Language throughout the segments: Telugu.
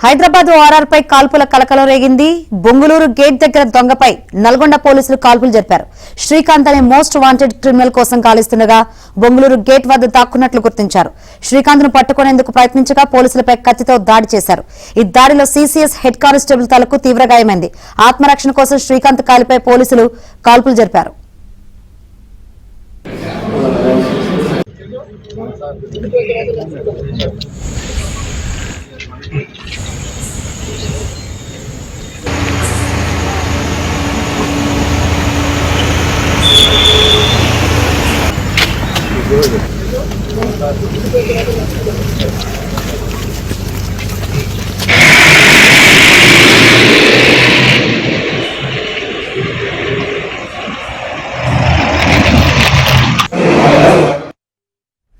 హైదరాబాద్ ఓఆర్ఆర్ పై కాల్పుల కలకలం రేగింది. బొంగుళూరు గేట్ దగ్గర దొంగపై నల్గొండ పోలీసులు కాల్పులు జరిపారు. శ్రీకాంత్ అనే మోస్ట్ వాంటెడ్ క్రిమినల్ కోసం గాలిస్తుండగా బొంగుళూరు గేట్ వద్ద దాక్కున్నట్లు గుర్తించారు. శ్రీకాంత్ ను పట్టుకునేందుకు ప్రయత్నించగా పోలీసులపై కత్తితో దాడి చేశారు. ఈ దాడిలో సీసీఎస్ హెడ్ కానిస్టేబుల్ తలకు తీవ్ర గాయమైంది. ఆత్మరక్షణ కోసం శ్రీకాంత్ కాలిపై పోలీసులు కాల్పులు జరిపారు.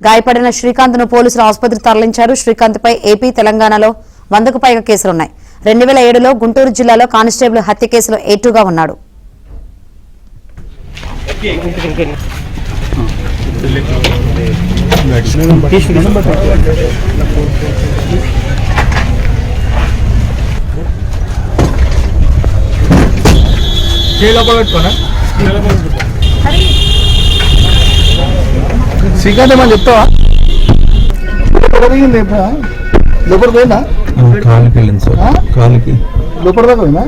గాయపడిన శ్రీకాంత్ ను పోలీసులు ఆసుపత్రికి తరలించారు. శ్రీకాంత్ పై ఏపీ, తెలంగాణలో 100కు పైగా కేసులున్నాయి. 2007లో గుంటూరు జిల్లాలో కానిస్టేబుల్ హత్య కేసులో A2గా ఉన్నాడు. శ్రీకాంత్ ఏమని చెప్తావా? లోపల పోయిందా? కాలికి వెళ్ళింది సార్. కాలికి లోపల దాకా పోయిందా?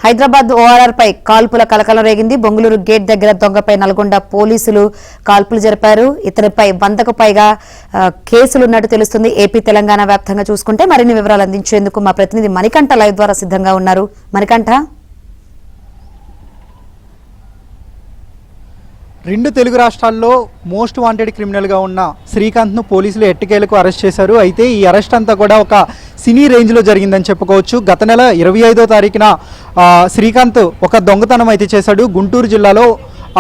హైదరాబాద్ ఓఆర్ఆర్ పై కాల్పుల కలకలం రేగింది. బొంగుళూరు గేట్ దగ్గర దొంగపై నల్గొండ పోలీసులు కాల్పులు జరిపారు. ఇతనిపై 100కు పైగా కేసులున్నట్టు తెలుస్తుంది. ఏపీ, తెలంగాణ వ్యాప్తంగా చూసుకుంటే మరిన్ని వివరాలు అందించేందుకు మా ప్రతినిధి మణికంఠ లైవ్ ద్వారా సిద్ధంగా ఉన్నారు. మణికంఠ, రెండు తెలుగు రాష్ట్రాల్లో మోస్ట్ వాంటెడ్ క్రిమినల్గా ఉన్న శ్రీకాంత్ను పోలీసులు ఎట్టకేలకు అరెస్ట్ చేశారు. అయితే ఈ అరెస్ట్ అంతా కూడా ఒక సినీ రేంజ్లో జరిగిందని చెప్పుకోవచ్చు. గత నెల 25వ తారీఖున శ్రీకాంత్ ఒక దొంగతనం అయితే చేశాడు గుంటూరు జిల్లాలో.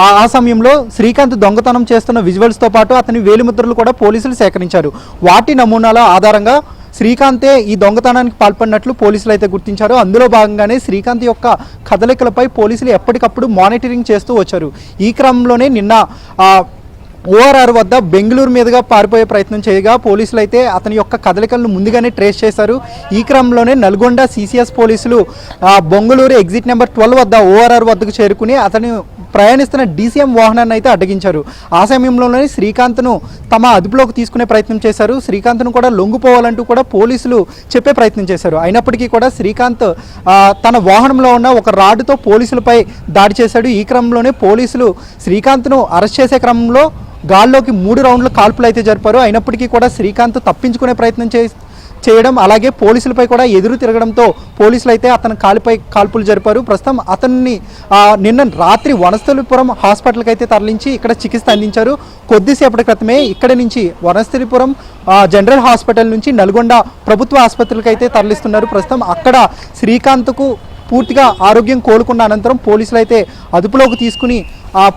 ఆ సమయంలో శ్రీకాంత్ దొంగతనం చేస్తున్న విజువల్స్తో పాటు అతని వేలిముద్రలు కూడా పోలీసులు సేకరించారు. వాటి నమూనాల ఆధారంగా శ్రీకాంతే ఈ దొంగతనానికి పాల్పడినట్లు పోలీసులు అయితే గుర్తించారు. అందులో భాగంగానే శ్రీకాంత్ యొక్క కదలికలపై పోలీసులు ఎప్పటికప్పుడు మానిటరింగ్ చేస్తూ వచ్చారు. ఈ క్రమంలోనే నిన్న ఓఆర్ఆర్ వద్ద బెంగళూరు మీదుగా పారిపోయే ప్రయత్నం చేయగా పోలీసులు అయితే అతని యొక్క కదలికలను ముందుగానే ట్రేస్ చేశారు. ఈ క్రమంలోనే నల్గొండ సీసీఎస్ పోలీసులు బొంగళూరు ఎగ్జిట్ నెంబర్ 12 వద్ద ఓఆర్ఆర్ వద్దకు చేరుకుని అతని ప్రయాణిస్తున్న డీసీఎం వాహనాన్ని అయితే అడ్డగించారు. ఆ సమయంలోనే శ్రీకాంత్ను తమ అదుపులోకి తీసుకునే ప్రయత్నం చేశారు. శ్రీకాంత్ను కూడా లొంగిపోవాలంటూ కూడా పోలీసులు చెప్పే ప్రయత్నం చేశారు. అయినప్పటికీ కూడా శ్రీకాంత్ తన వాహనంలో ఉన్న ఒక రాడ్డుతో పోలీసులపై దాడి చేశాడు. ఈ క్రమంలోనే పోలీసులు శ్రీకాంత్ను అరెస్ట్ చేసే క్రమంలో గాల్లోకి 3 రౌండ్ల కాల్పులు అయితే జరిపారు. అయినప్పటికీ కూడా శ్రీకాంత్ తప్పించుకునే ప్రయత్నం చేయడం, అలాగే పోలీసులపై కూడా ఎదురు తిరగడంతో పోలీసులు అయితే అతని కాలిపై కాల్పులు జరిపారు. ప్రస్తుతం అతన్ని నిన్న రాత్రి వనస్థలిపురం హాస్పిటల్కి అయితే తరలించి ఇక్కడ చికిత్స అందించారు. కొద్దిసేపటి క్రితమే ఇక్కడ నుంచి వనస్థలిపురం జనరల్ హాస్పిటల్ నుంచి నల్గొండ ప్రభుత్వ ఆసుపత్రికి అయితే తరలిస్తున్నారు. ప్రస్తుతం అక్కడ శ్రీకాంత్కు పూర్తిగా ఆరోగ్యం కోలుకున్న అనంతరం పోలీసులు అయితే అదుపులోకి తీసుకుని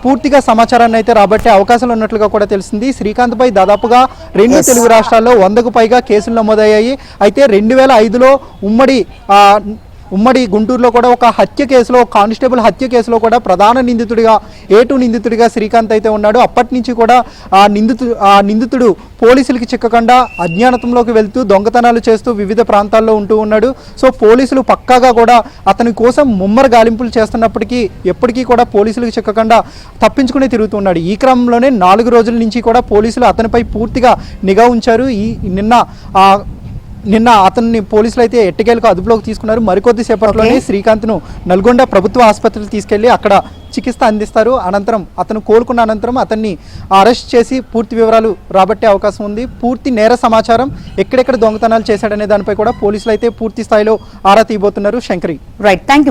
పూర్తిగా సమాచారాన్ని అయితే రాబట్టే అవకాశాలు ఉన్నట్లుగా కూడా తెలిసింది. శ్రీకాంత్పై దాదాపుగా 2 తెలుగు రాష్ట్రాల్లో 100కు పైగా కేసులు నమోదయ్యాయి. అయితే 2005లో ఉమ్మడి గుంటూరులో కూడా ఒక హత్య కేసులో, కానిస్టేబుల్ హత్య కేసులో కూడా ప్రధాన నిందితుడిగా A2 నిందితుడిగా శ్రీకాంత్ అయితే ఉన్నాడు. అప్పటి నుంచి కూడా ఆ నిందితుడు పోలీసులకి చిక్కకుండా అజ్ఞానతంలోకి వెళ్తూ దొంగతనాలు చేస్తూ వివిధ ప్రాంతాల్లో ఉంటూ ఉన్నాడు. సో పోలీసులు పక్కాగా కూడా అతని కోసం ముమ్మర గాలింపులు చేస్తున్నప్పటికీ ఎప్పటికీ కూడా పోలీసులకు చిక్కకుండా తప్పించుకుని తిరుగుతున్నాడు. ఈ క్రమంలోనే 4 రోజుల నుంచి కూడా పోలీసులు అతనిపై పూర్తిగా నిఘా ఉంచారు. నిన్న అతన్ని పోలీసులు అయితే ఎట్టకేలకు అదుపులోకి తీసుకున్నారు. మరికొద్ది సేపట్లోనే శ్రీకాంత్ను నల్గొండ ప్రభుత్వ ఆసుపత్రికి తీసుకెళ్లి అక్కడ చికిత్స అందిస్తారు. అనంతరం అతను కోలుకున్న అనంతరం అతన్ని అరెస్ట్ చేసి పూర్తి వివరాలు రాబట్టే అవకాశం ఉంది. పూర్తి నేర సమాచారం, ఎక్కడెక్కడ దొంగతనాలు చేశాడనే దానిపై కూడా పోలీసులు అయితే పూర్తి స్థాయిలో ఆరా తీయబోతున్నారు. Shankari, right, thank you.